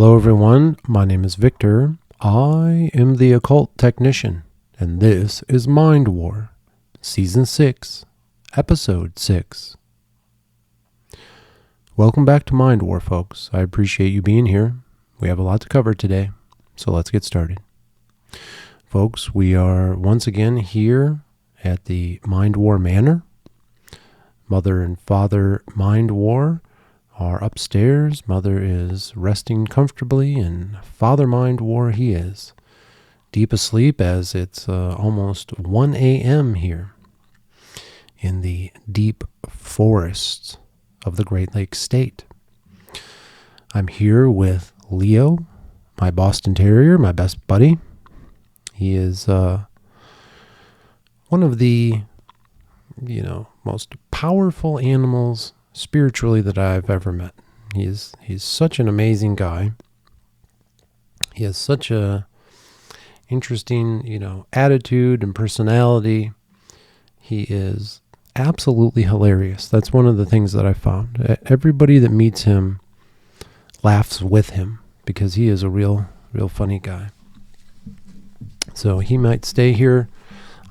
Hello everyone, my name is Victor. I am the Occult Technician, and this is Mind War, Season 6, Episode 6. Welcome back to Mind War, folks. I appreciate you being here. We have a lot to cover today, so let's get started. Folks, we are once again here at the Mind War Manor. Mother and Father Mind War are upstairs. Mother is resting comfortably, and Father Mind War, he is deep asleep as it's almost 1 a.m. here in the deep forests of the Great Lakes State. I'm here with Leo, my Boston Terrier, my best buddy. He is one of the, most powerful animals spiritually that I've ever met. He's such an amazing guy. He has such a interesting, attitude and personality. He is absolutely hilarious. That's one of the things that I found. Everybody that meets him laughs with him because he is a real funny guy. So he might stay here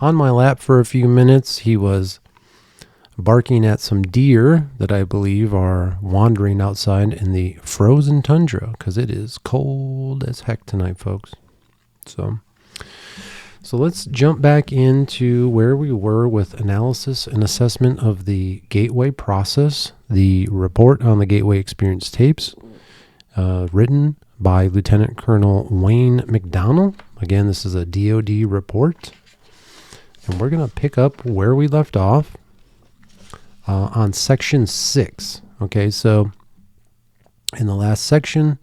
on my lap for a few minutes. He was barking at some deer that I believe are wandering outside in the frozen tundra because it is cold as heck tonight, folks. So let's jump back into where we were with analysis and assessment of the gateway process, the report on the gateway experience tapes, written by Lieutenant Colonel Wayne McDonnell. Again, this is a DoD report, and we're going to pick up where we left off on section 6. Okay, so in the last section,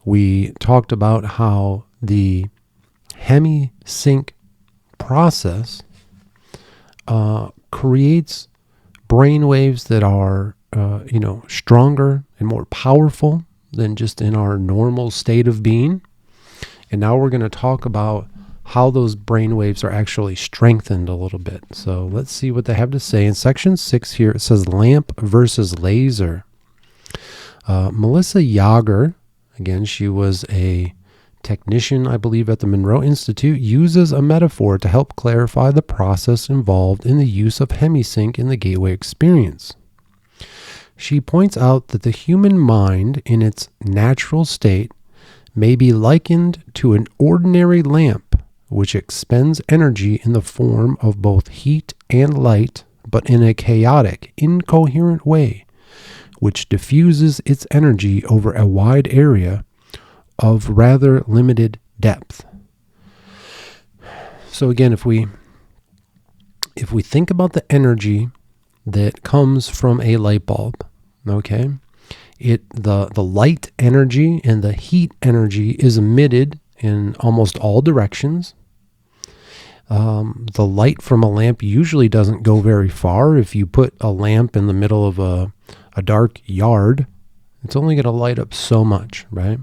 we talked about how the hemi-sync process creates brain waves that are, stronger and more powerful than just in our normal state of being. And now we're going to talk about how those brain waves are actually strengthened a little bit. So let's see what they have to say. In section 6 here, it says lamp versus laser. Melissa Yager, again, she was a technician, I believe, at the Monroe Institute, uses a metaphor to help clarify the process involved in the use of hemi-sync in the gateway experience. She points out that the human mind in its natural state may be likened to an ordinary lamp which expends energy in the form of both heat and light, but in a chaotic, incoherent way, which diffuses its energy over a wide area of rather limited depth. So again, if we think about the energy that comes from a light bulb, okay, the light energy and the heat energy is emitted in almost all directions. The light from a lamp usually doesn't go very far. If you put a lamp in the middle of a dark yard, it's only going to light up so much, right?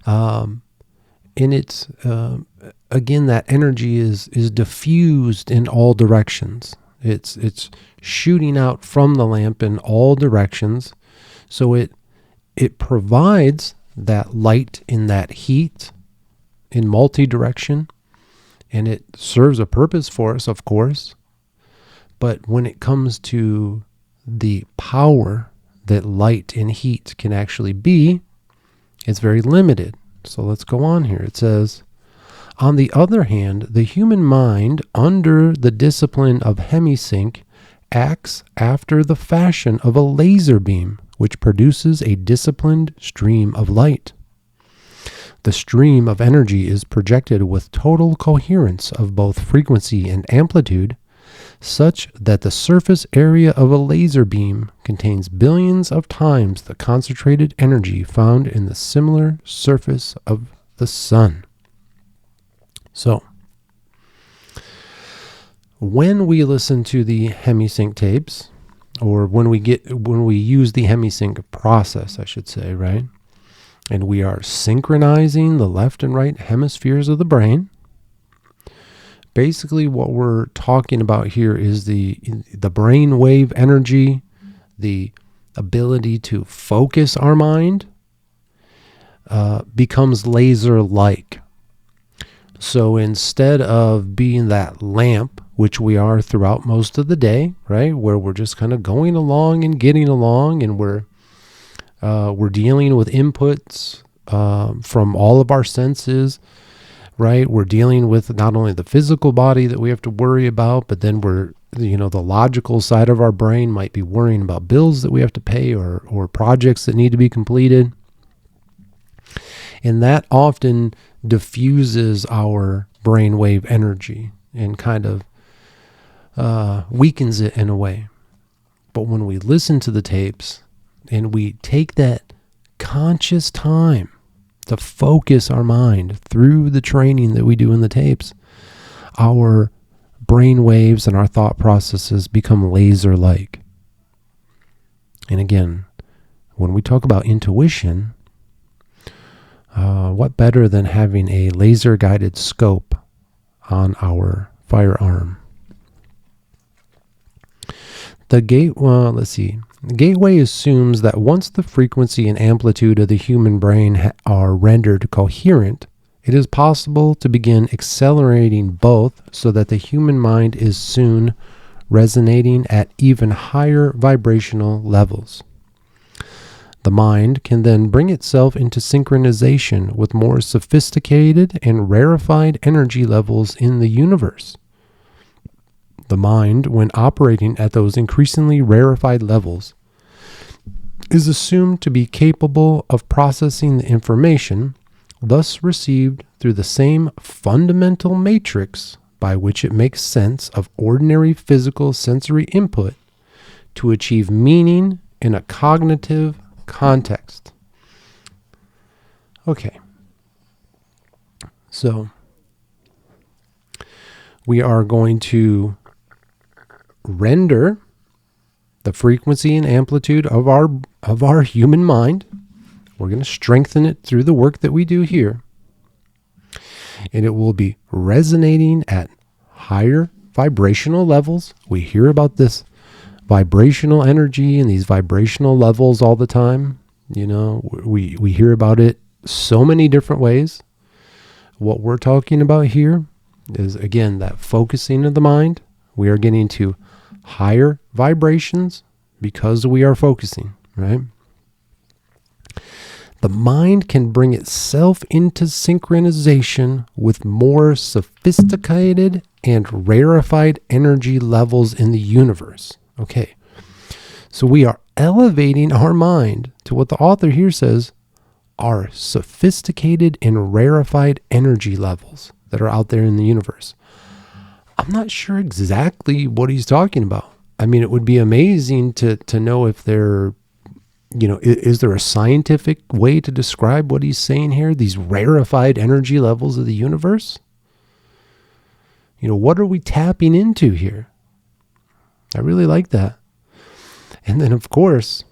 And it's, again, that energy is diffused in all directions. It's shooting out from the lamp in all directions. So it provides that light in that heat in multi-direction, and it serves a purpose for us, of course. But when it comes to the power that light and heat can actually be, it's very limited. So let's go on here. It says, on the other hand, the human mind under the discipline of hemi-sync acts after the fashion of a laser beam, which produces a disciplined stream of light. The stream of energy is projected with total coherence of both frequency and amplitude, such that the surface area of a laser beam contains billions of times the concentrated energy found in the similar surface of the sun. So, when we listen to the hemi-sync tapes, or when we use the hemi-sync process, I should say, right? And we are synchronizing the left and right hemispheres of the brain. Basically, what we're talking about here is the brain wave energy, the ability to focus our mind becomes laser-like. So instead of being that lamp, which we are throughout most of the day, right, where we're just kind of going along and getting along, and we're dealing with inputs from all of our senses, right? We're dealing with not only the physical body that we have to worry about, but then the logical side of our brain might be worrying about bills that we have to pay or projects that need to be completed. And that often diffuses our brainwave energy and kind of weakens it in a way. But when we listen to the tapes and we take that conscious time to focus our mind through the training that we do in the tapes, our brain waves and our thought processes become laser-like. And again, when we talk about intuition, what better than having a laser-guided scope on our firearm? The gateway assumes that once the frequency and amplitude of the human brain are rendered coherent, it is possible to begin accelerating both so that the human mind is soon resonating at even higher vibrational levels. The mind can then bring itself into synchronization with more sophisticated and rarefied energy levels in the universe. The mind, when operating at those increasingly rarefied levels, is assumed to be capable of processing the information thus received through the same fundamental matrix by which it makes sense of ordinary physical sensory input to achieve meaning in a cognitive context. Okay. So we are going to render the frequency and amplitude of our human mind. We're going to strengthen it through the work that we do here. And it will be resonating at higher vibrational levels. We hear about this vibrational energy and these vibrational levels all the time. We hear about it so many different ways. What we're talking about here is, again, that focusing of the mind. We are getting to higher vibrations because we are focusing, right? The mind can bring itself into synchronization with more sophisticated and rarefied energy levels in the universe. Okay, so we are elevating our mind to what the author here says are sophisticated and rarefied energy levels that are out there in the universe. I'm not sure exactly what he's talking about. I mean, it would be amazing to know if there, is there a scientific way to describe what he's saying here? These rarefied energy levels of the universe? What are we tapping into here? I really like that. And then, of course,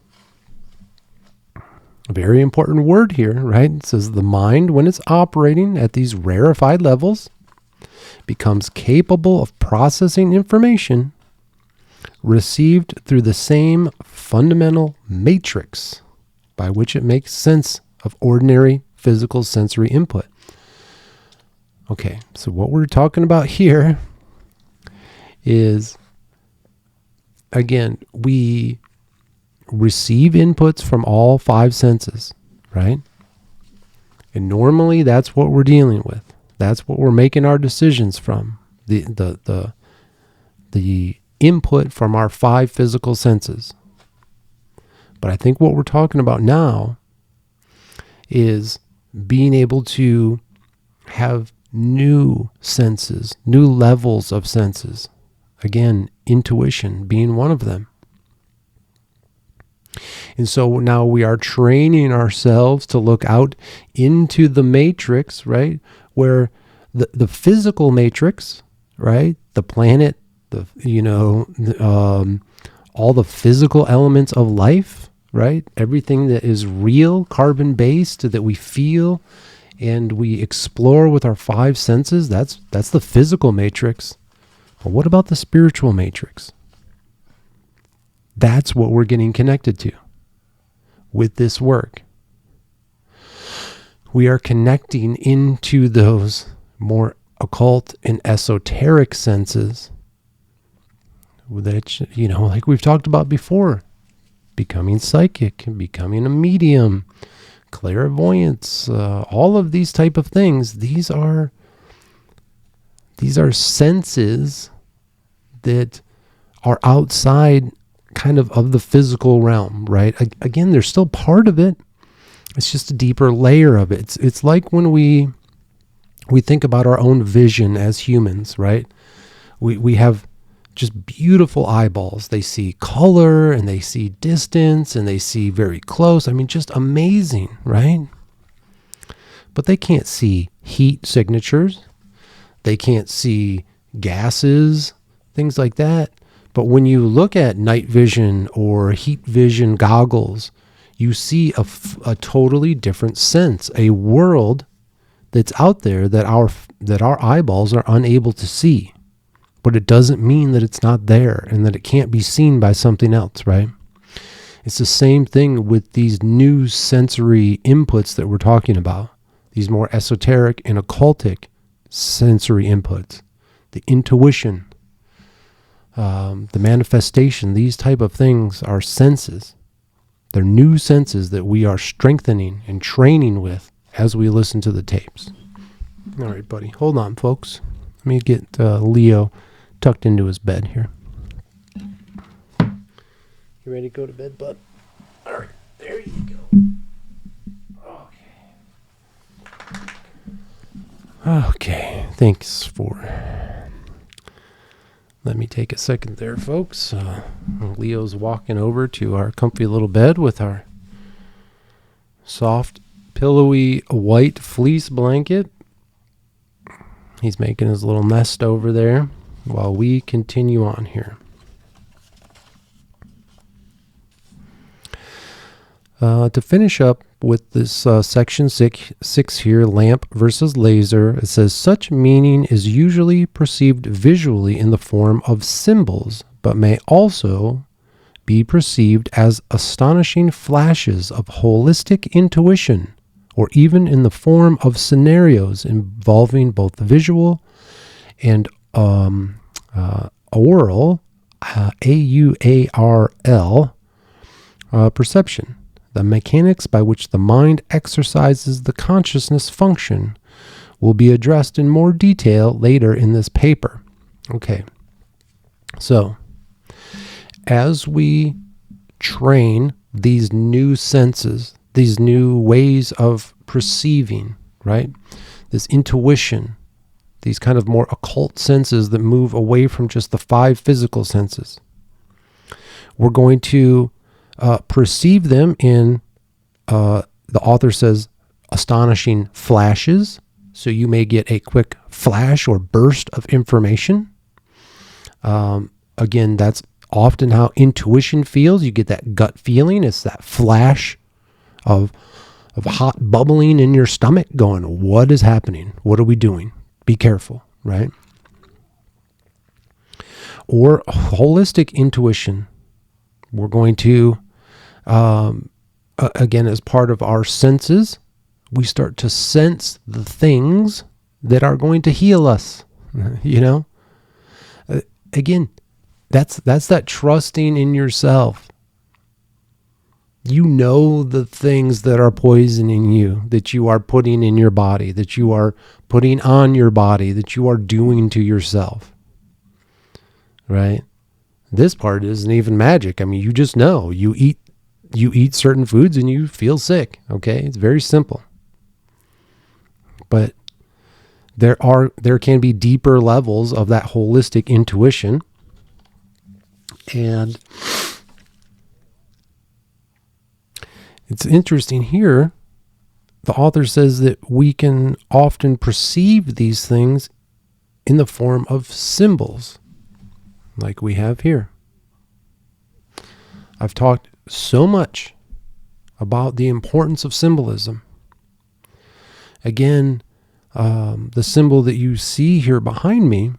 a very important word here, right? It says the mind, when it's operating at these rarefied levels, becomes capable of processing information received through the same fundamental matrix by which it makes sense of ordinary physical sensory input. Okay, so what we're talking about here is, again, we receive inputs from all five senses, right? And normally that's what we're dealing with. That's what we're making our decisions from. The input from our five physical senses. But I think what we're talking about now is being able to have new senses, new levels of senses. Again, intuition being one of them. And so now we are training ourselves to look out into the matrix, right? Where the physical matrix, right? The planet, all the physical elements of life, right? Everything that is real, carbon-based, that we feel and we explore with our five senses, that's the physical matrix. But what about the spiritual matrix? That's what we're getting connected to with this work. we are connecting into those more occult and esoteric senses that, like we've talked about before, becoming psychic, becoming a medium, clairvoyance, all of these type of things. These are senses that are outside kind of the physical realm, right? Again, they're still part of it. It's just a deeper layer of it. It's like when we think about our own vision as humans, right? We have just beautiful eyeballs. They see color and they see distance and they see very close. I mean, just amazing, right? But they can't see heat signatures. They can't see gases, things like that. But when you look at night vision or heat vision goggles, you see a totally different sense, a world that's out there that our eyeballs are unable to see. But it doesn't mean that it's not there and that it can't be seen by something else, right? It's the same thing with these new sensory inputs that we're talking about, these more esoteric and occultic sensory inputs, the intuition, the manifestation. These type of things are senses. They're new senses that we are strengthening and training with as we listen to the tapes. All right, buddy. Hold on, folks. Let me get Leo tucked into his bed here. You ready to go to bed, bud? All right. There you go. Okay. Thanks for... Let me take a second there, folks. Leo's walking over to our comfy little bed with our soft, pillowy, white fleece blanket. He's making his little nest over there while we continue on here. To finish up with this section 6 here, lamp versus laser, it says, such meaning is usually perceived visually in the form of symbols, but may also be perceived as astonishing flashes of holistic intuition, or even in the form of scenarios involving both visual and aural, A-U-A-R-L, perception. The mechanics by which the mind exercises the consciousness function will be addressed in more detail later in this paper. Okay, so as we train these new senses, these new ways of perceiving, right? This intuition, these kind of more occult senses that move away from just the 5 physical senses. We're going to perceive them in, the author says, astonishing flashes. So you may get a quick flash or burst of information. Again, that's often how intuition feels. You get that gut feeling. It's that flash of hot bubbling in your stomach going, what is happening? What are we doing? Be careful, right? Or holistic intuition. We're going to, again, as part of our senses, we start to sense the things that are going to heal us, again, that's that trusting in yourself. You know the things that are poisoning you, that you are putting in your body, that you are putting on your body, that you are doing to yourself, right? This part isn't even magic. I mean, you just know. You eat certain foods and you feel sick, okay? It's very simple. But there can be deeper levels of that holistic intuition. And it's interesting here. The author says that we can often perceive these things in the form of symbols, like we have here. I've talked so much about the importance of symbolism. Again, the symbol that you see here behind me,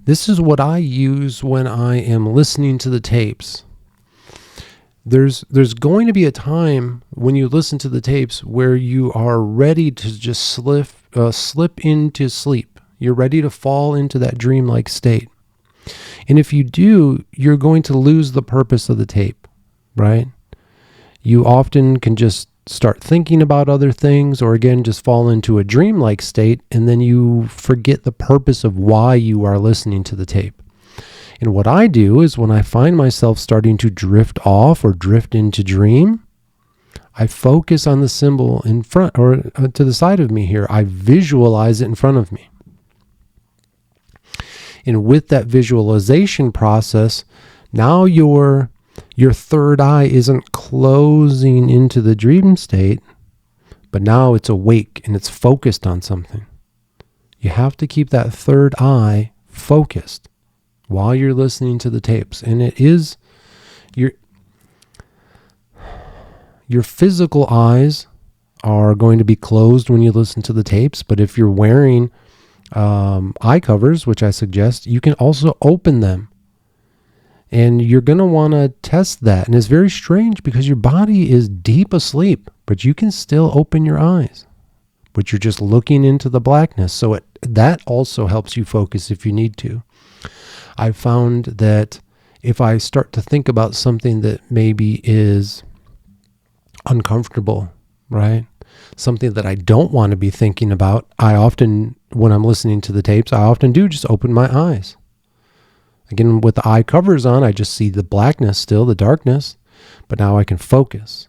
this is what I use when I am listening to the tapes. there's going to be a time when you listen to the tapes where you are ready to just slip into sleep. You're ready to fall into that dreamlike state. And if you do, you're going to lose the purpose of the tape, right? You often can just start thinking about other things, or again, just fall into a dreamlike state, and then you forget the purpose of why you are listening to the tape. And what I do is when I find myself starting to drift off or drift into dream, I focus on the symbol in front or to the side of me here. I visualize it in front of me. And with that visualization process, now your third eye isn't closing into the dream state, but now it's awake and it's focused on something. You have to keep that third eye focused while you're listening to the tapes. And it is your physical eyes are going to be closed when you listen to the tapes, but if you're wearing eye covers, which I suggest, you can also open them. And you're going to want to test that. And it's very strange because your body is deep asleep, but you can still open your eyes. But you're just looking into the blackness. So that also helps you focus if you need to. I've found that if I start to think about something that maybe is uncomfortable, right? Something that I don't want to be thinking about, I often, when I'm listening to the tapes, I often do just open my eyes. Again, with the eye covers on, I just see the blackness still, the darkness, but now I can focus.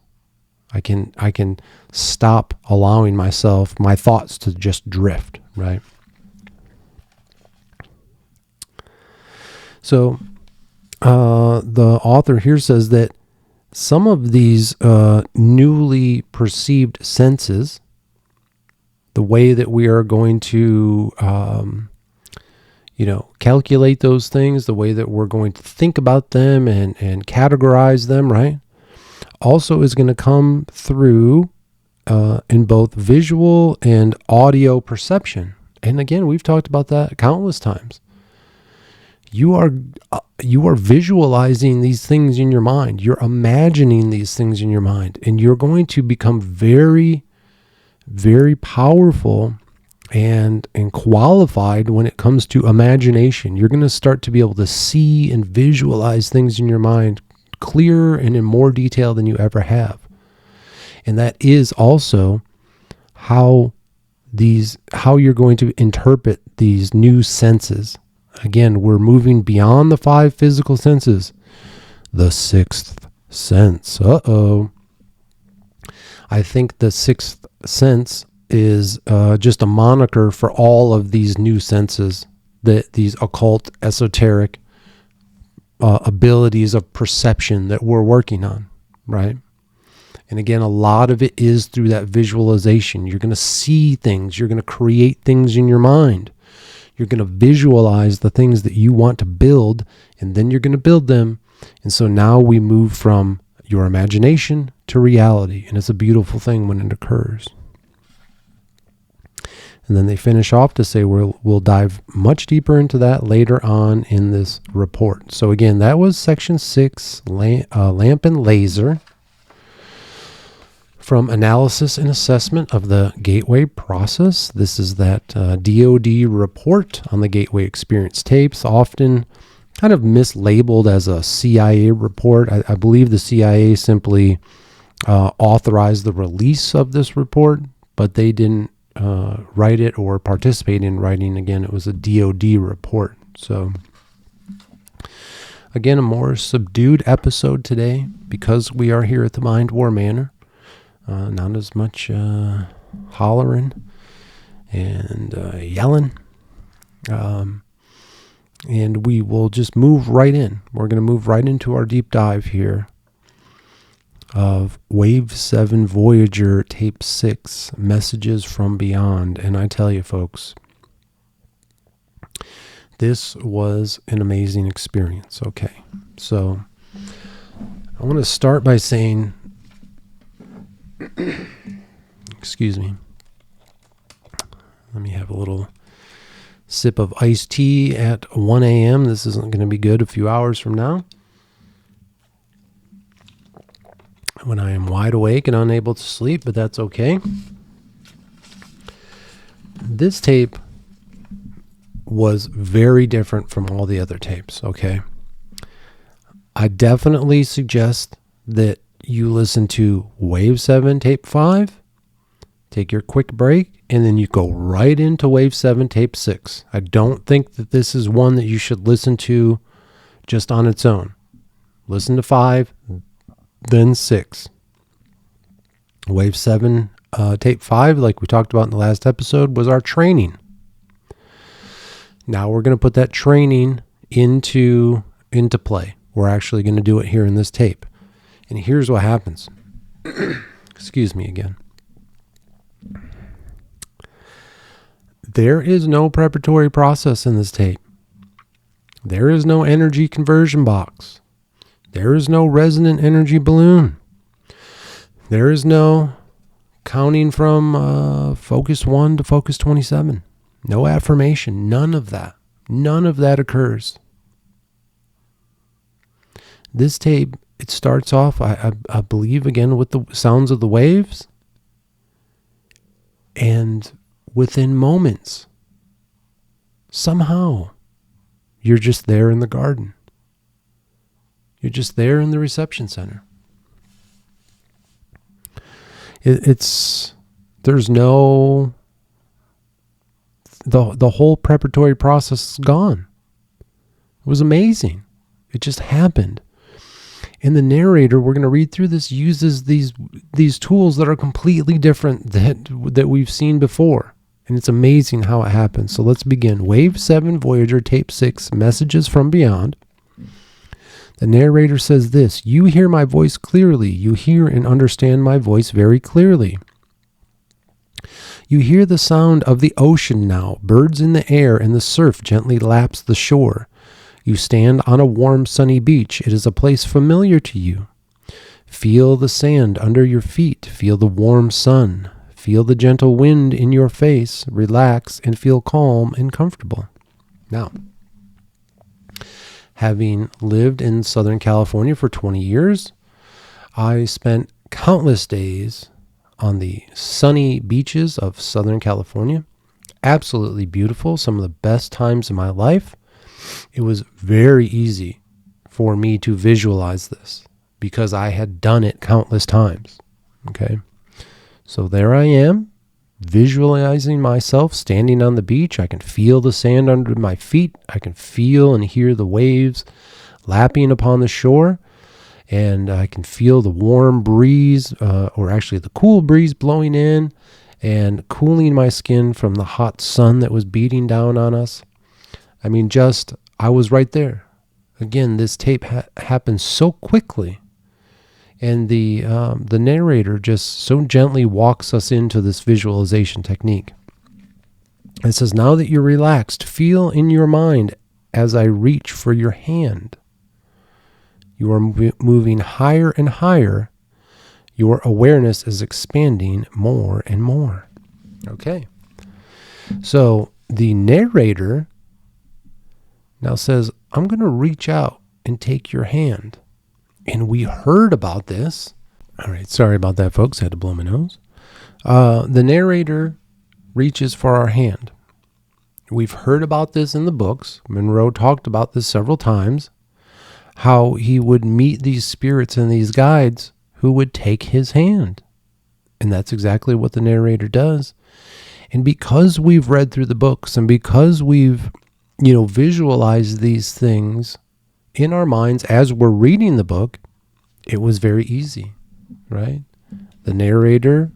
I can stop allowing my thoughts to just drift, right? So the author here says that some of these newly perceived senses, the way that we are going to calculate those things, the way that we're going to think about them and categorize them, right? Also is going to come through in both visual and audio perception. And again, we've talked about that countless times. You are visualizing these things in your mind. You're imagining these things in your mind, and you're going to become very, very powerful and qualified when it comes to imagination. You're going to start to be able to see and visualize things in your mind clearer and in more detail than you ever have. And that is also how you're going to interpret these new senses. Again, we're moving beyond the 5 physical senses. The 6th sense. I think the 6th sense is just a moniker for all of these new senses, these occult, esoteric abilities of perception that we're working on, right? And again, a lot of it is through that visualization. You're going to see things. You're going to create things in your mind. You're going to visualize the things that you want to build, and then you're going to build them. And so now we move from your imagination to reality, and it's a beautiful thing when it occurs. And then they finish off to say we'll dive much deeper into that later on in this report. So again, that was section 6, lamp and laser, from analysis and assessment of the gateway process. This is that DoD report on the gateway experience tapes, often kind of mislabeled as a CIA report. I believe the CIA simply authorized the release of this report, but they didn't write it or participate in writing. Again, it was a DoD report. So again, a more subdued episode today because we are here at the Mind War Manor. Not as much hollering and yelling. And we will just move right in. We're going to move right into our deep dive here of Wave 7 Voyager Tape 6, Messages from Beyond. And I tell you, folks, this was an amazing experience. Okay, so I want to start by saying, excuse me, let me have a little sip of iced tea at 1 a.m. This isn't going to be good a few hours from now. when I am wide awake and unable to sleep, but that's okay. This tape was very different from all the other tapes, okay? I definitely suggest that you listen to Wave 7, Tape 5, take your quick break, and then you go right into Wave 7, Tape 6. I don't think that this is one that you should listen to just on its own. Listen to 5, then 6. Wave 7, Tape 5, like we talked about in the last episode, was our training. Now we're going to put that training into play. We're actually going to do it here in this tape. And here's what happens. Excuse me again. There is no preparatory process in this tape. There is no energy conversion box. There is no resonant energy balloon. There is no counting from focus 1 to focus 27. No affirmation. None of that. None of that occurs. This tape, it starts off, I believe, again, with the sounds of the waves. And within moments, somehow, you're just there in the garden. You're just there in the reception center. There's no, the whole preparatory process is gone. It was amazing. It just happened. And the narrator, we're going to read through this, uses these tools that are completely different that we've seen before. And it's amazing how it happens. So let's begin. Wave 7, Voyager, Tape 6, Messages from Beyond. The narrator says this: "You hear my voice clearly. You hear and understand my voice very clearly. You hear the sound of the ocean now, birds in the air, and the surf gently laps the shore. You stand on a warm, sunny beach. It is a place familiar to you. Feel the sand under your feet. Feel the warm sun. Feel the gentle wind in your face. Relax and feel calm and comfortable." Now, having lived in Southern California for 20 years, I spent countless days on the sunny beaches of Southern California. Absolutely beautiful. Some of the best times in my life. It was very easy for me to visualize this because I had done it countless times. Okay. So there I am, visualizing myself standing on the beach. I can feel the sand under my feet. I can feel and hear the waves lapping upon the shore. And I can feel the warm breeze, or actually the cool breeze blowing in and cooling my skin from the hot sun that was beating down on us. I mean, I was right there. Again, this tape happened so quickly. And the narrator just so gently walks us into this visualization technique. It says, "Now that you're relaxed, feel in your mind as I reach for your hand. You are moving higher and higher. Your awareness is expanding more and more." Okay. So the narrator now says, "I'm going to reach out and take your hand." And we heard about this. All right, sorry about that, folks. I had to blow my nose. The narrator reaches for our hand. We've heard about this in the books. Monroe talked about this several times, how he would meet these spirits and these guides who would take his hand. And that's exactly what the narrator does. And because we've read through the books and because we've visualize these things in our minds as we're reading the book, it was very easy, right? The narrator,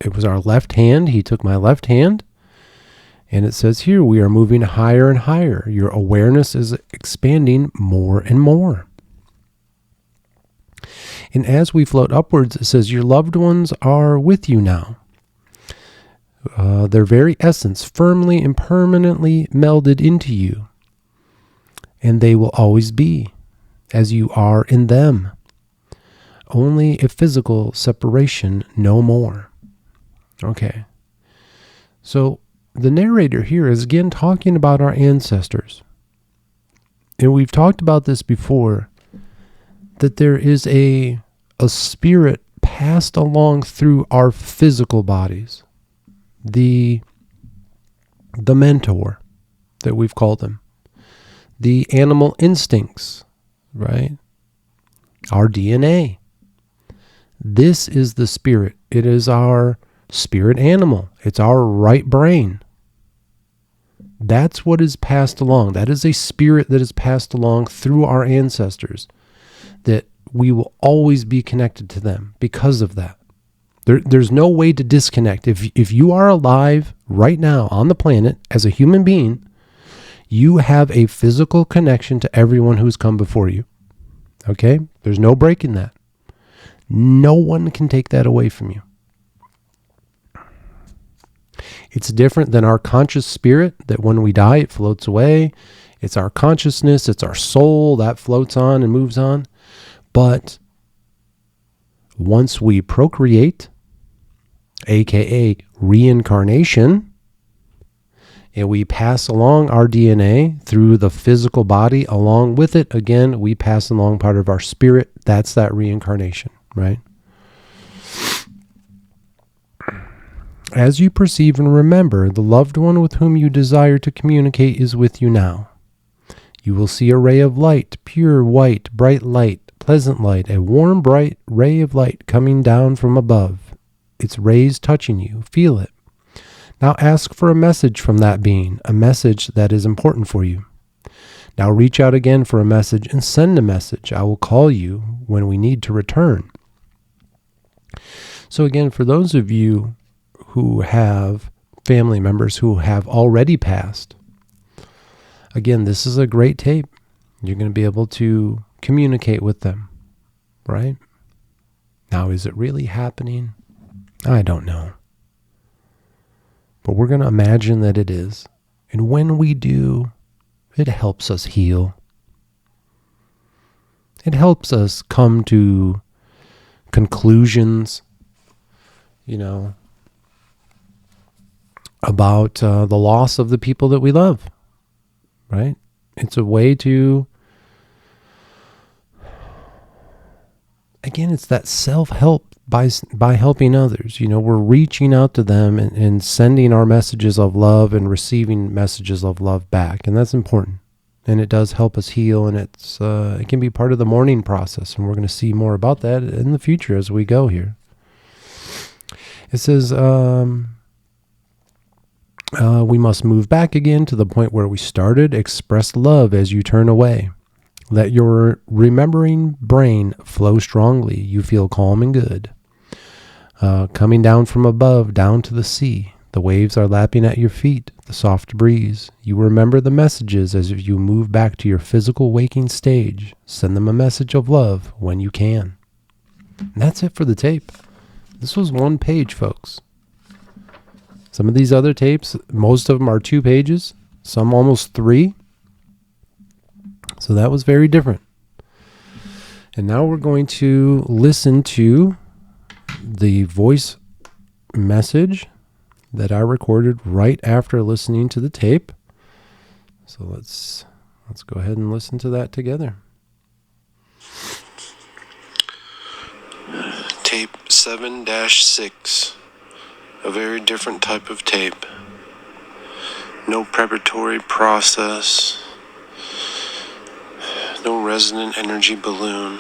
it was our left hand. He took my left hand, and it says here, "We are moving higher and higher. Your awareness is expanding more and more." And as we float upwards, it says, "Your loved ones are with you now. Their very essence firmly and permanently melded into you. And they will always be, as you are in them. Only a physical separation, no more." Okay. So the narrator here is again talking about our ancestors. And we've talked about this before, that there is a spirit passed along through our physical bodies. The mentor that we've called them. The animal instincts, right? Our DNA. This is the spirit. It is our spirit animal. It's our right brain. That's what is passed along. That is a spirit that is passed along through our ancestors, that we will always be connected to them because of that. There's no way to disconnect. If you are alive right now on the planet as a human being, you have a physical connection to everyone who's come before you. Okay? There's no breaking that. No one can take that away from you. It's different than our conscious spirit, that when we die, it floats away. It's our consciousness, it's our soul that floats on and moves on. But once we procreate, aka reincarnation, and we pass along our DNA through the physical body, along with it, again, we pass along part of our spirit. That's that reincarnation, right? As you perceive and remember, the loved one with whom you desire to communicate is with you now. You will see a ray of light, pure white, bright light, pleasant light, a warm, bright ray of light coming down from above. Its rays touching you. Feel it. Now ask for a message from that being, a message that is important for you. Now reach out again for a message and send a message. I will call you when we need to return. So again, for those of you who have family members who have already passed, again, this is a great tape. You're going to be able to communicate with them, right? Now, is it really happening? I don't know. But we're going to imagine that it is. And when we do, it helps us heal. It helps us come to conclusions, about the loss of the people that we love, right? It's a way to, again, it's that self-help by helping others. We're reaching out to them and sending our messages of love and receiving messages of love back. And that's important. And it does help us heal. And it can be part of the mourning process. And we're going to see more about that in the future as we go here. It says, we must move back again to the point where we started. Express love as you turn away. Let your remembering brain flow strongly. You feel calm and good. Coming down from above, down to the sea. The waves are lapping at your feet, the soft breeze. You remember the messages as you move back to your physical waking stage. Send them a message of love when you can. And that's it for the tape. This was 1 page, folks. Some of these other tapes, most of them are 2 pages, some almost 3. So that was very different. And now we're going to listen to the voice message that I recorded right after listening to the tape. So let's go ahead and listen to that together. Tape 7-6. A very different type of tape. No preparatory process. No resonant energy balloon.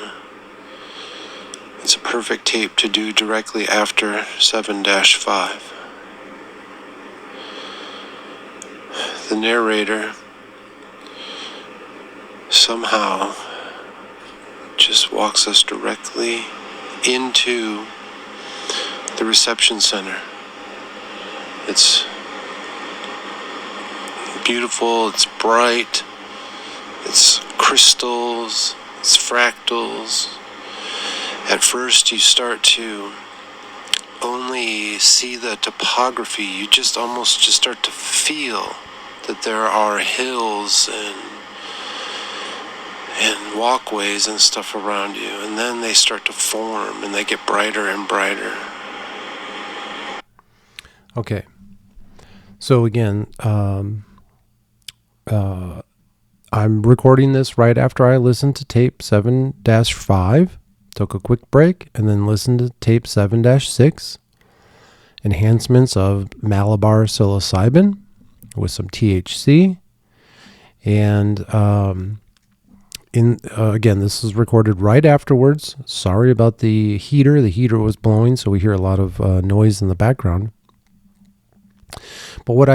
It's a perfect tape to do directly after 7-5. The narrator somehow just walks us directly into the reception center. It's beautiful, it's bright, it's crystals, it's fractals. At first you start to only see the topography. You just start to feel that there are hills and walkways and stuff around you, and then they start to form and they get brighter and brighter. Okay. So again, I'm recording this right after I listened to tape 7-5, took a quick break, and then listened to tape 7-6, enhancements of Malabar psilocybin with some THC. And again, this was recorded right afterwards. Sorry about the heater. The heater was blowing, so we hear a lot of noise in the background. But what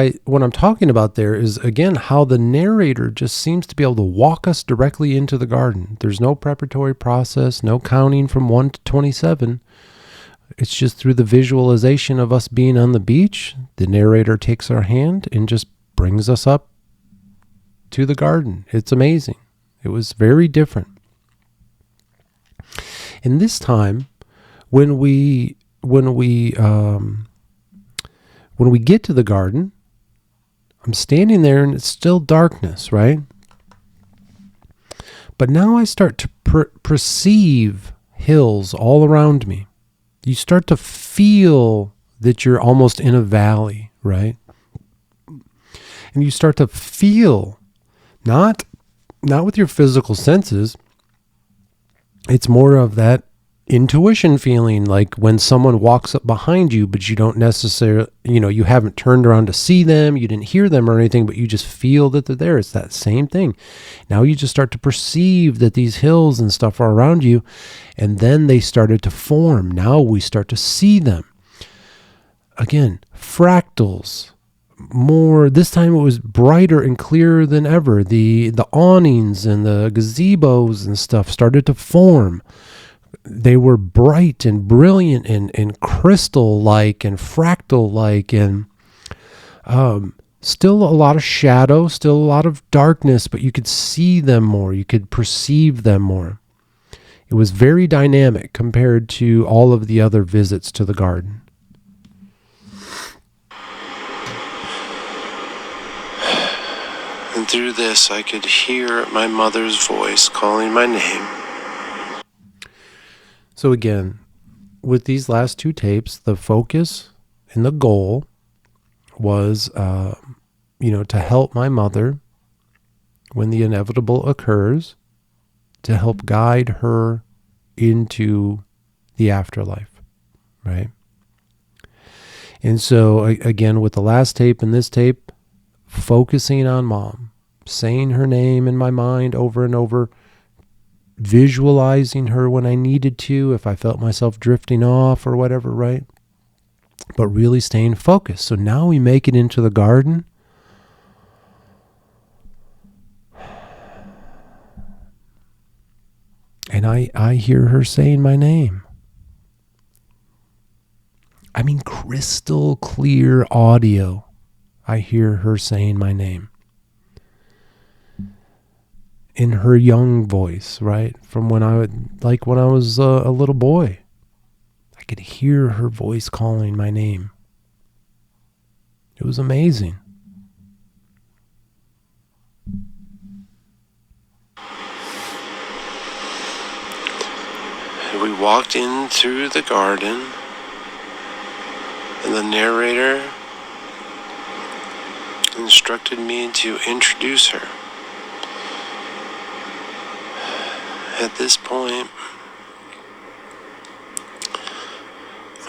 I'm talking about there is, again, how the narrator just seems to be able to walk us directly into the garden. There's no preparatory process, no counting from 1 to 27. It's just through the visualization of us being on the beach. The narrator takes our hand and just brings us up to the garden. It's amazing. It was very different. And this time, when we get to the garden, I'm standing there and it's still darkness, right? But now I start to perceive hills all around me. You start to feel that you're almost in a valley, right? And you start to feel, not with your physical senses, it's more of that intuition feeling, like when someone walks up behind you, but you don't necessarily, you haven't turned around to see them, you didn't hear them or anything, but you just feel that they're there. It's that same thing. Now you just start to perceive that these hills and stuff are around you, and then they started to form. Now we start to see them. Again, fractals. More, this time it was brighter and clearer than ever. The awnings and the gazebos and stuff started to form. They were bright and brilliant and crystal-like and fractal-like, and still a lot of shadow, still a lot of darkness, but you could see them more. You could perceive them more. It was very dynamic compared to all of the other visits to the garden. And through this, I could hear my mother's voice calling my name. So again, with these last two tapes, the focus and the goal was, to help my mother when the inevitable occurs, to help guide her into the afterlife, right? And so, again, with the last tape and this tape, focusing on Mom, saying her name in my mind over and over, visualizing her when I needed to, if I felt myself drifting off or whatever, right? But really staying focused. So now we make it into the garden. And I hear her saying my name. I mean, crystal clear audio. I hear her saying my name. In her young voice, right? From when I was a little boy. I could hear her voice calling my name. It was amazing. We walked in through the garden, and the narrator instructed me to introduce her. At this point,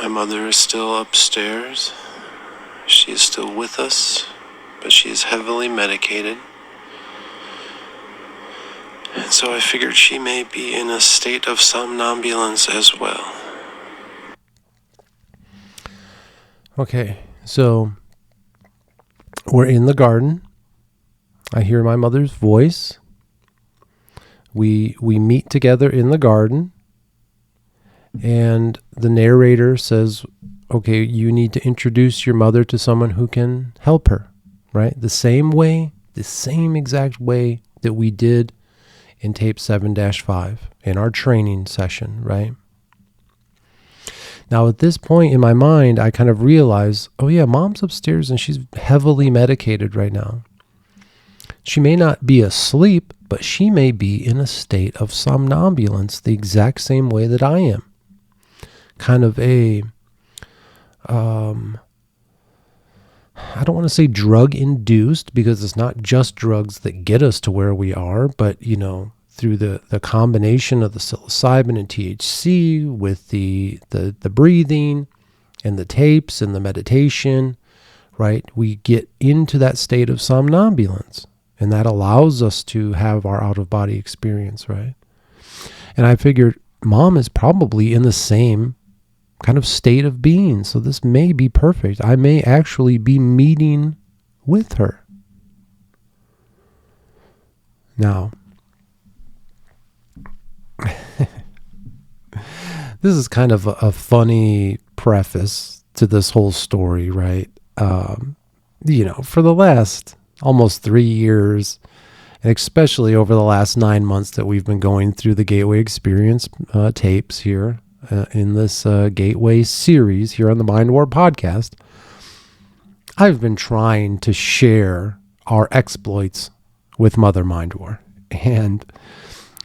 my mother is still upstairs. She is still with us, but she is heavily medicated. And so I figured she may be in a state of somnambulance as well. Okay, so we're in the garden. I hear my mother's voice. We meet together in the garden, and the narrator says, okay, you need to introduce your mother to someone who can help her, right? The same exact way that we did in tape 7-5 in our training session, right? Now, at this point in my mind, I kind of realize, oh yeah, Mom's upstairs and she's heavily medicated right now. She may not be asleep, but she may be in a state of somnambulance the exact same way that I am. Kind of a, I don't want to say drug induced, because it's not just drugs that get us to where we are, but, through the combination of the psilocybin and THC with the breathing and the tapes and the meditation, right? We get into that state of somnambulance, and that allows us to have our out-of-body experience, right? And I figured Mom is probably in the same kind of state of being, so this may be perfect. I may actually be meeting with her. Now, this is kind of a funny preface to this whole story, right? For the last almost 3 years, and especially over the last 9 months that we've been going through the Gateway Experience tapes here in this Gateway series here on the Mind War podcast, I've been trying to share our exploits with Mother Mind War. And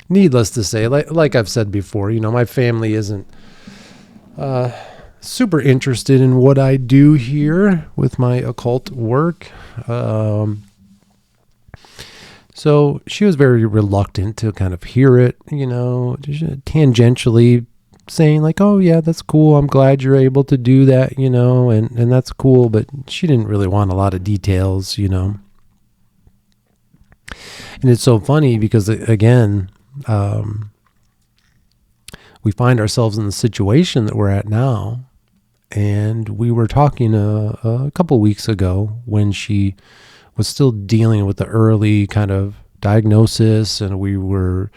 needless to say, like I've said before, my family isn't super interested in what I do here with my occult work. So she was very reluctant to kind of hear it, tangentially saying like, oh yeah, that's cool. I'm glad you're able to do that, and that's cool. But she didn't really want a lot of details, And it's so funny because, again, we find ourselves in the situation that we're at now. And we were talking a couple weeks ago when she was still dealing with the early kind of diagnosis, and we were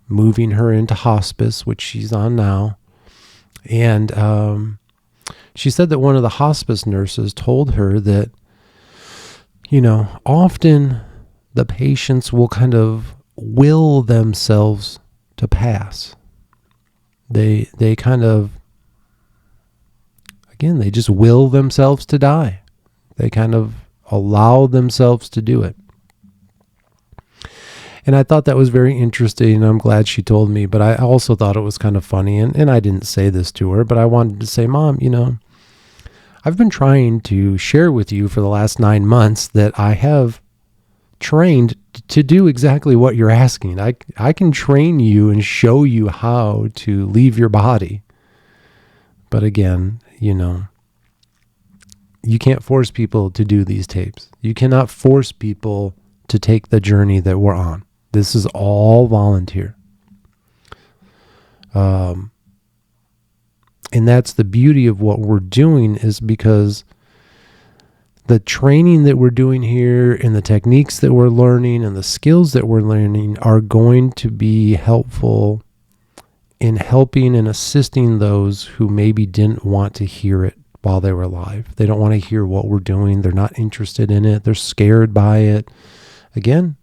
moving her into hospice, which she's on now. And she said that one of the hospice nurses told her that, often the patients will kind of will themselves to pass. They kind of, again, they just will themselves to die. They kind of allow themselves to do it. And I thought that was very interesting, and I'm glad she told me, but I also thought it was kind of funny, and I didn't say this to her, but I wanted to say, Mom, I've been trying to share with you for the last 9 months that I have trained to do exactly what you're asking. I can train you and show you how to leave your body. But again, you can't force people to do these tapes. You cannot force people to take the journey that we're on. This is all volunteer. And that's the beauty of what we're doing, is because the training that we're doing here and the techniques that we're learning and the skills that we're learning are going to be helpful in helping and assisting those who maybe didn't want to hear it while they were alive. They don't want to hear what we're doing. They're not interested in it. They're scared by it. Again,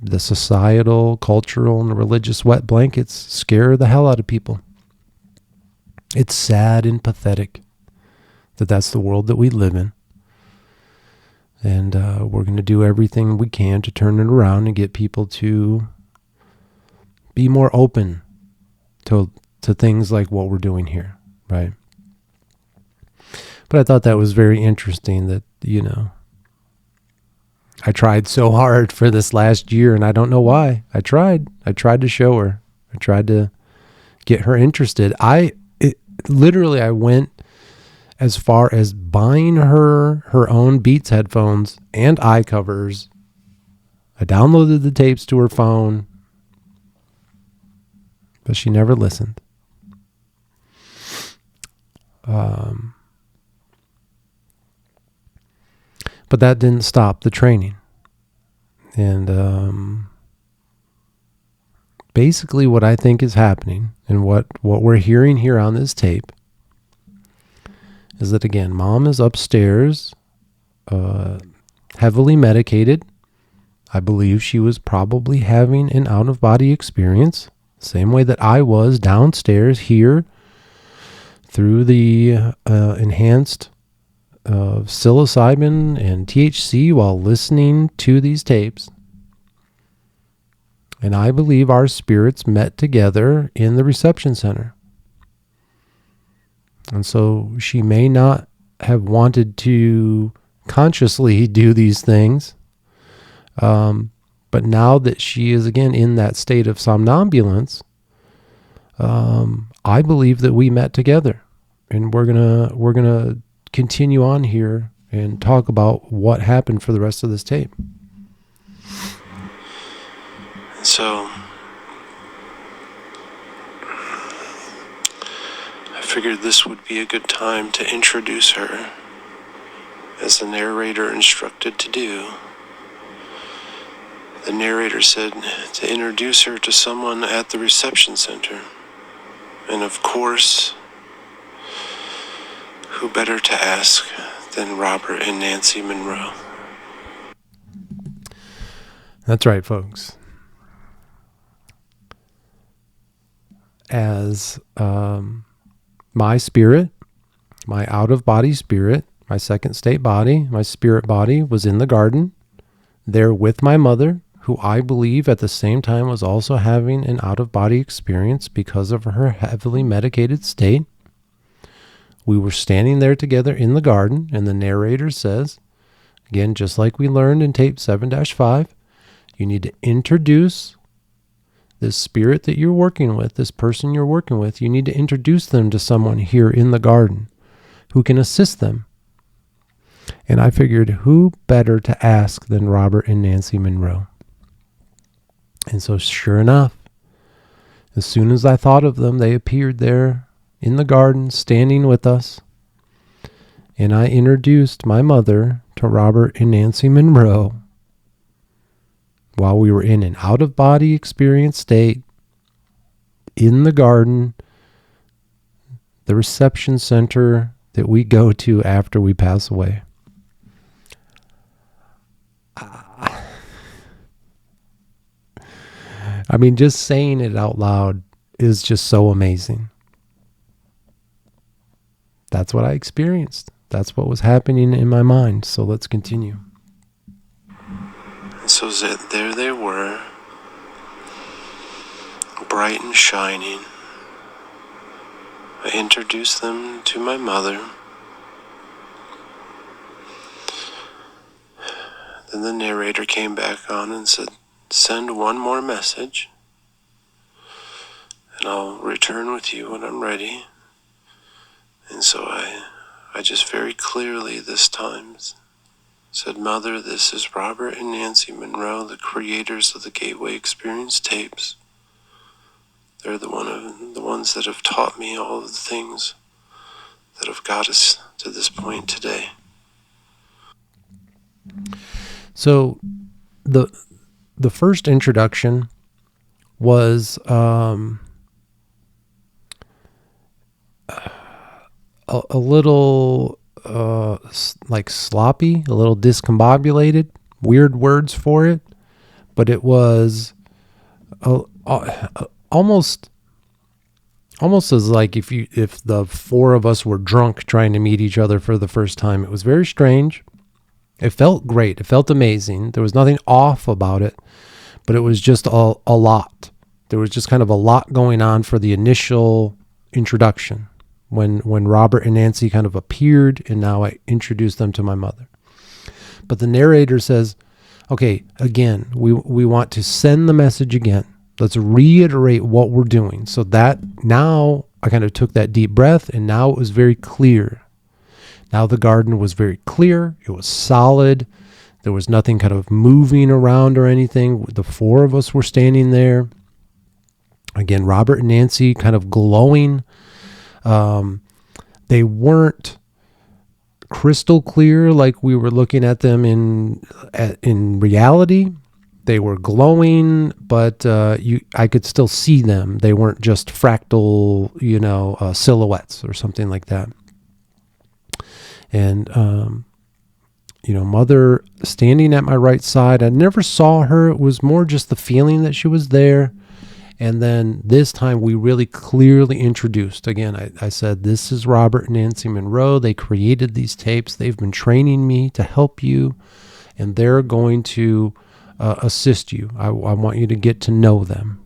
the societal, cultural, and religious wet blankets scare the hell out of people. It's sad and pathetic that that's the world that we live in. And we're going to do everything we can to turn it around and get people to be more open to things like what we're doing here, right? But I thought that was very interesting that, I tried so hard for this last year, and I don't know why. I tried to show her. I tried to get her interested. I went as far as buying her own Beats headphones and eye covers. I downloaded the tapes to her phone, but she never listened. But that didn't stop the training. And basically what I think is happening, and what we're hearing here on this tape, is that, again, Mom is upstairs, heavily medicated. I believe she was probably having an out-of-body experience, same way that I was downstairs here through the enhanced psilocybin and THC while listening to these tapes. And I believe our spirits met together in the reception center. And so she may not have wanted to consciously do these things. But now that she is again in that state of somnambulance, I believe that we met together, and we're gonna continue on here and talk about what happened for the rest of this tape. So I figured this would be a good time to introduce her, as the narrator instructed to do. The narrator said to introduce her to someone at the reception center. And of course, who better to ask than Robert and Nancy Monroe? That's right, folks. As my spirit, my out-of-body spirit, my second state body, my spirit body was in the garden, there with my mother, who I believe at the same time was also having an out-of-body experience because of her heavily medicated state. We were standing there together in the garden, and the narrator says, again, just like we learned in tape 7-5, you need to introduce this spirit that you're working with, this person you're working with, you need to introduce them to someone here in the garden who can assist them. And I figured, who better to ask than Robert and Nancy Monroe? And so sure enough, as soon as I thought of them, they appeared there in the garden, standing with us. And I introduced my mother to Robert and Nancy Monroe while we were in an out-of-body experience state in the garden, the reception center that we go to after we pass away. I mean, just saying it out loud is just so amazing. That's what I experienced. That's what was happening in my mind. So let's continue. So there they were, bright and shining. I introduced them to my mother. Then the narrator came back on and said, send one more message, and I'll return with you when I'm ready. And so I just very clearly this time said, Mother, this is Robert and Nancy Monroe, the creators of the Gateway Experience tapes. They're the ones that have taught me all of the things that have got us to this point today. So the first introduction was a little like sloppy, a little discombobulated, weird words for it, but it was almost as like if the four of us were drunk trying to meet each other for the first time. It was very strange. It felt great. It felt amazing. There was nothing off about it, but it was just a lot. There was just kind of a lot going on for the initial introduction when Robert and Nancy kind of appeared, and now I introduced them to my mother. But the narrator says, okay, again, we want to send the message again. Let's reiterate what we're doing. So that now I kind of took that deep breath, and now it was very clear. Now the garden was very clear. It was solid. There was nothing kind of moving around or anything. The four of us were standing there. Again, Robert and Nancy kind of glowing. They weren't crystal clear like we were looking at them in reality. They were glowing, but I could still see them. They weren't just fractal, silhouettes or something like that. And, Mother standing at my right side, I never saw her. It was more just the feeling that she was there. And then this time we really clearly introduced. Again, I said, this is Robert and Nancy Monroe. They created these tapes. They've been training me to help you, and they're going to assist you. I want you to get to know them.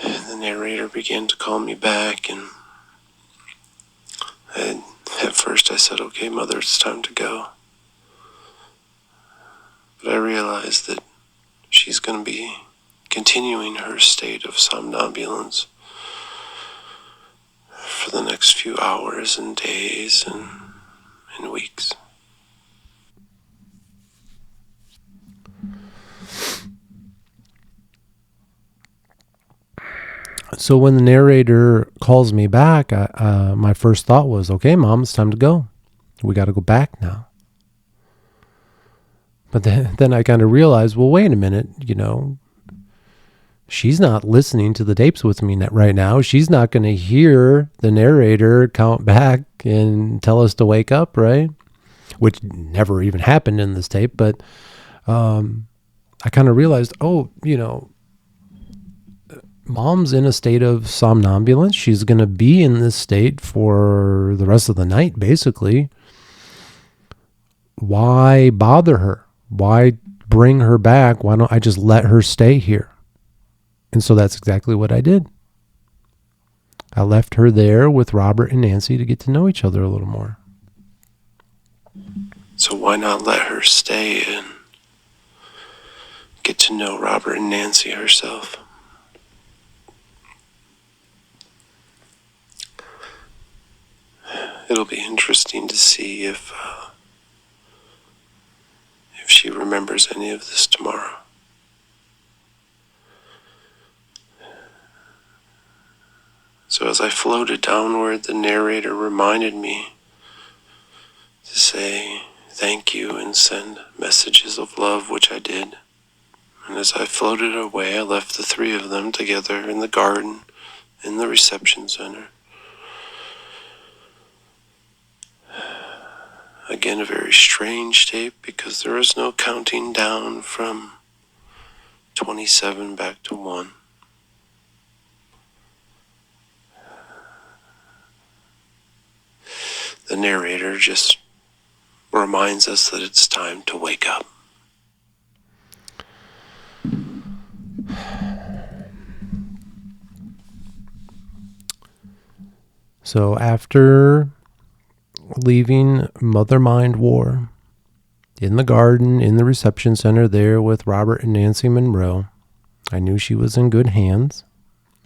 The narrator began to call me back, and first I said, "Okay, Mother, it's time to go." But I realized that she's going to be continuing her state of somnambulance for the next few hours and days and weeks. So when the narrator calls me back, my first thought was, okay, Mom, it's time to go. We got to go back now. But then I kind of realized, well, wait a minute, she's not listening to the tapes with me right now. She's not going to hear the narrator count back and tell us to wake up, right? Which never even happened in this tape. But I kind of realized, Mom's in a state of somnambulance. She's going to be in this state for the rest of the night, basically. Why bother her? Why bring her back? Why don't I just let her stay here? And so that's exactly what I did. I left her there with Robert and Nancy to get to know each other a little more. So why not let her stay and get to know Robert and Nancy herself? It'll be interesting to see if she remembers any of this tomorrow. So as I floated downward, the narrator reminded me to say thank you and send messages of love, which I did. And as I floated away, I left the three of them together in the garden, in the reception center. Again, a very strange tape because there is no counting down from 27 back to 1. The narrator just reminds us that it's time to wake up. So after leaving Mother Mind War in the garden, in the reception center there with Robert and Nancy Monroe, I knew she was in good hands.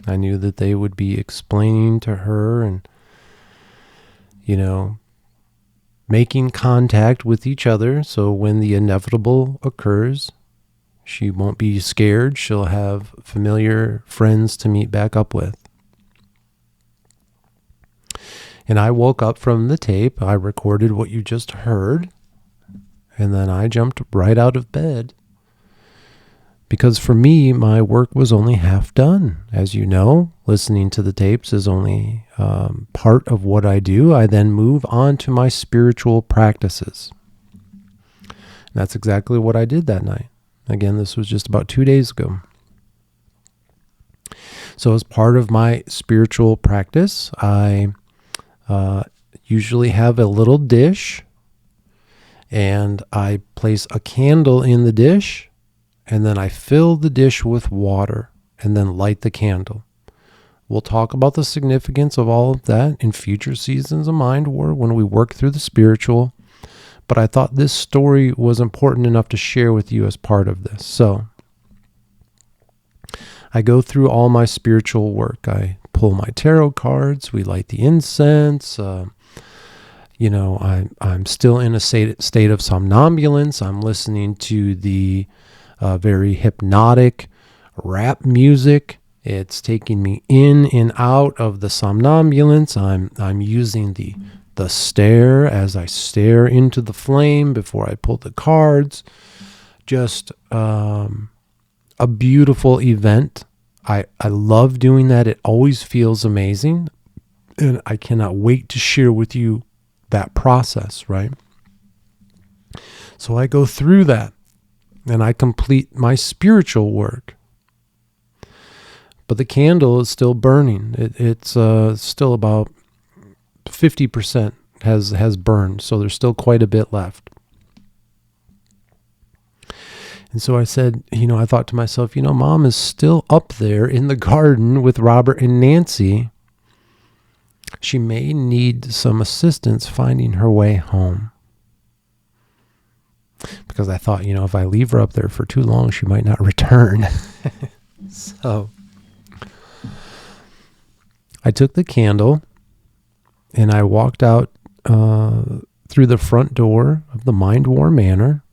I knew that they would be explaining to her and, making contact with each other. So when the inevitable occurs, she won't be scared. She'll have familiar friends to meet back up with. And I woke up from the tape. I recorded what you just heard. And then I jumped right out of bed. Because for me, my work was only half done. As you know, listening to the tapes is only part of what I do. I then move on to my spiritual practices. And that's exactly what I did that night. Again, this was just about 2 days ago. So as part of my spiritual practice, I usually have a little dish, and I place a candle in the dish, and then I fill the dish with water and then light the candle. We'll talk about the significance of all of that in future seasons of Mind War when we work through the spiritual. But I thought this story was important enough to share with you as part of this. So I go through all my spiritual work. I pull my tarot cards. We light the incense. I'm still in a state of somnambulance. I'm listening to the very hypnotic rap music. It's taking me in and out of the somnambulance. I'm using the stare as I stare into the flame before I pull the cards. Just a beautiful event. I love doing that. It always feels amazing. And I cannot wait to share with you that process, right? So I go through that and I complete my spiritual work. But the candle is still burning. It's still about 50% has burned. So there's still quite a bit left. And so I said, I thought to myself, Mom is still up there in the garden with Robert and Nancy. she may need some assistance finding her way home. Because I thought, if I leave her up there for too long, she might not return. So I took the candle and I walked out through the front door of the Mind War Manor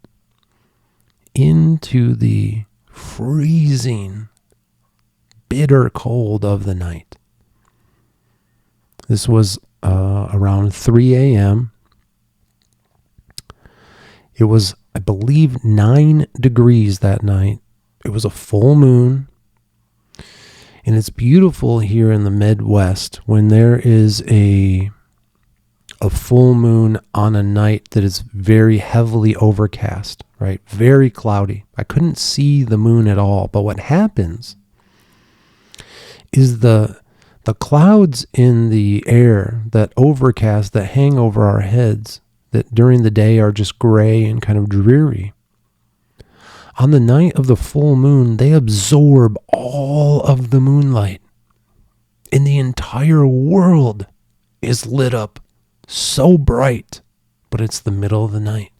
into the freezing, bitter cold of the night. This was around 3 a.m. It was, I believe, 9 degrees that night. It was a full moon. And it's beautiful here in the Midwest when there is a full moon on a night that is very heavily overcast, right? Very cloudy. I couldn't see the moon at all. But what happens is the clouds in the air, that overcast that hang over our heads, that during the day are just gray and kind of dreary. On the night of the full moon, they absorb all of the moonlight. And the entire world is lit up so bright, but it's the middle of the night.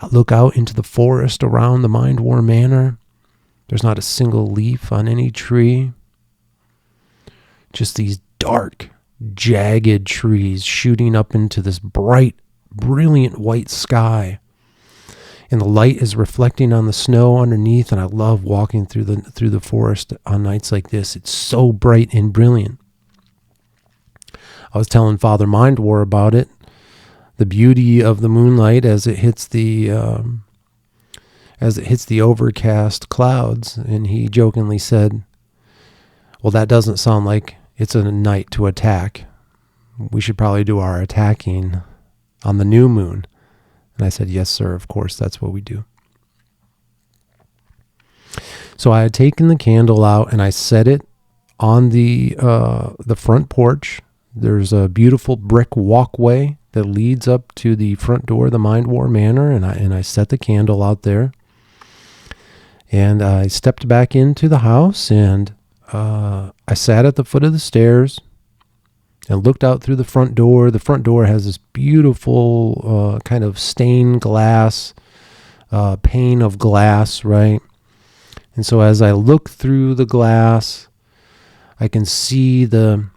I look out into the forest around the Mind War Manor. There's not a single leaf on any tree. Just these dark, jagged trees shooting up into this bright, brilliant white sky. And the light is reflecting on the snow underneath, and I love walking through the forest on nights like this. It's so bright and brilliant. I was telling Father Mind War about it, the beauty of the moonlight as it hits the overcast clouds, and he jokingly said, "Well, that doesn't sound like it's a night to attack. We should probably do our attacking on the new moon." And I said, "Yes, sir, of course, that's what we do." So I had taken the candle out and I set it on the front porch. There's a beautiful brick walkway that leads up to the front door of the Mind War Manor, and I set the candle out there. And I stepped back into the house, and I sat at the foot of the stairs and looked out through the front door. The front door has this beautiful kind of stained glass, pane of glass, right? And so as I look through the glass, I can see the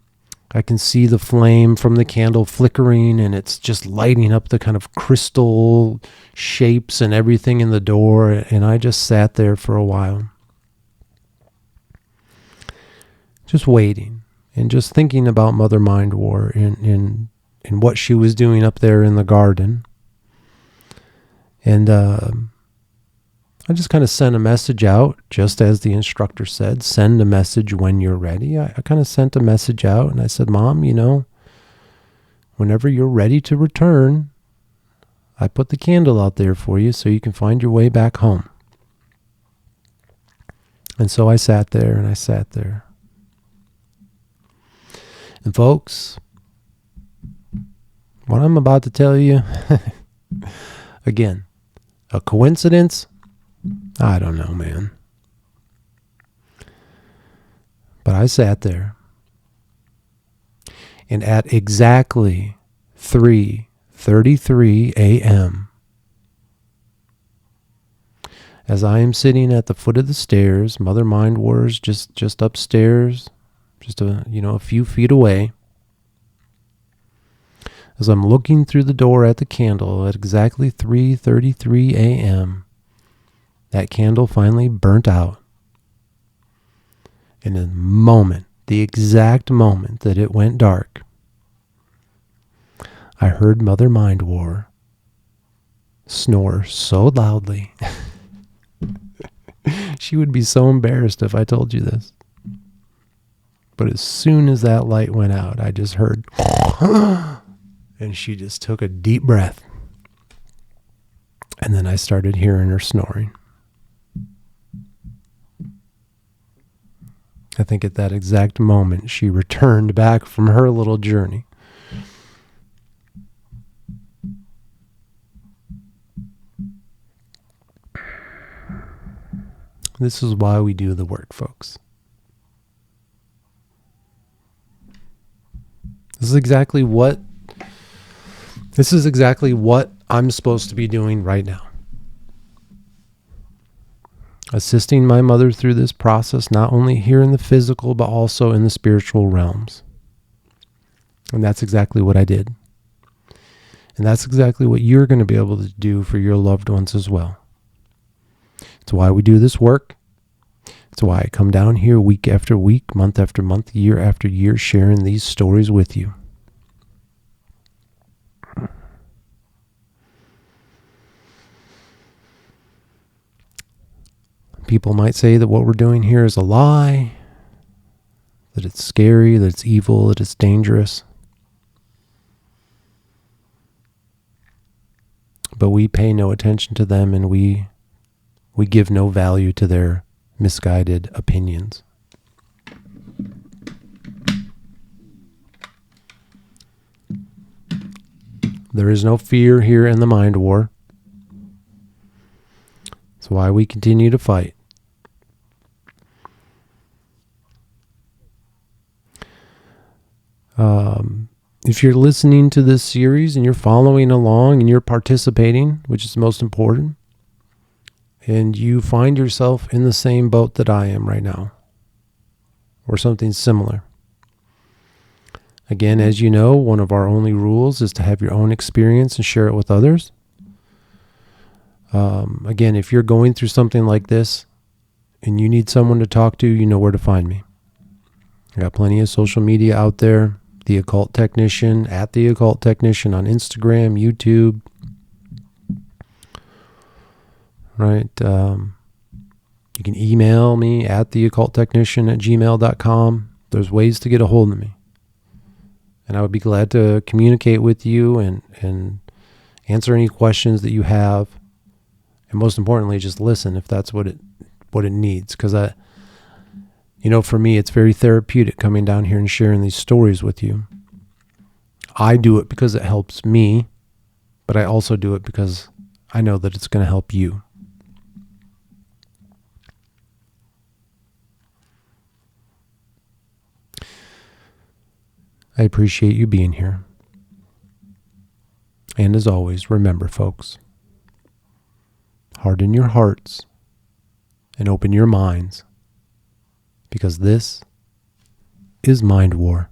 flame from the candle flickering, and it's just lighting up the kind of crystal shapes and everything in the door. And I just sat there for a while, just waiting and just thinking about Mother Mind War and what she was doing up there in the garden. And I just kind of sent a message out, just as the instructor said, send a message when you're ready. I kind of sent a message out, and I said, "Mom, whenever you're ready to return, I put the candle out there for you so you can find your way back home." And so I sat there and I sat there. And folks, what I'm about to tell you, again, a coincidence? I don't know, man. But I sat there, and at exactly 3:33 a.m., as I am sitting at the foot of the stairs, Mother Mind War's just upstairs, just a few feet away. As I'm looking through the door at the candle at exactly 3:33 a.m., that candle finally burnt out. In the exact moment that it went dark, I heard Mother Mind War snore so loudly. She would be so embarrassed if I told you this. But as soon as that light went out, I just heard, and she just took a deep breath. And then I started hearing her snoring. I think at that exact moment, she returned back from her little journey. This is why we do the work, folks. This is exactly what I'm supposed to be doing right now. Assisting my mother through this process, not only here in the physical, but also in the spiritual realms. And that's exactly what I did. And that's exactly what you're going to be able to do for your loved ones as well. It's why we do this work. It's why I come down here week after week, month after month, year after year, sharing these stories with you. People might say that what we're doing here is a lie, that it's scary, that it's evil, that it's dangerous. But we pay no attention to them, and we give no value to their misguided opinions. There is no fear here in the mind war. That's why we continue to fight. If you're listening to this series and you're following along and you're participating, which is most important, and you find yourself in the same boat that I am right now, or something similar. Again, as you know, one of our only rules is to have your own experience and share it with others. Again, if you're going through something like this and you need someone to talk to, you know where to find me. I got plenty of social media out there. The Occult Technician, at The Occult Technician on Instagram, YouTube. Right? You can email me at theocculttechnician@gmail.com. There's ways to get a hold of me. And I would be glad to communicate with you and answer any questions that you have. And most importantly, just listen if that's what it needs. Because for me, it's very therapeutic coming down here and sharing these stories with you. I do it because it helps me, but I also do it because I know that it's going to help you. I appreciate you being here. And as always, remember, folks, harden your hearts and open your minds, because this is Mind War.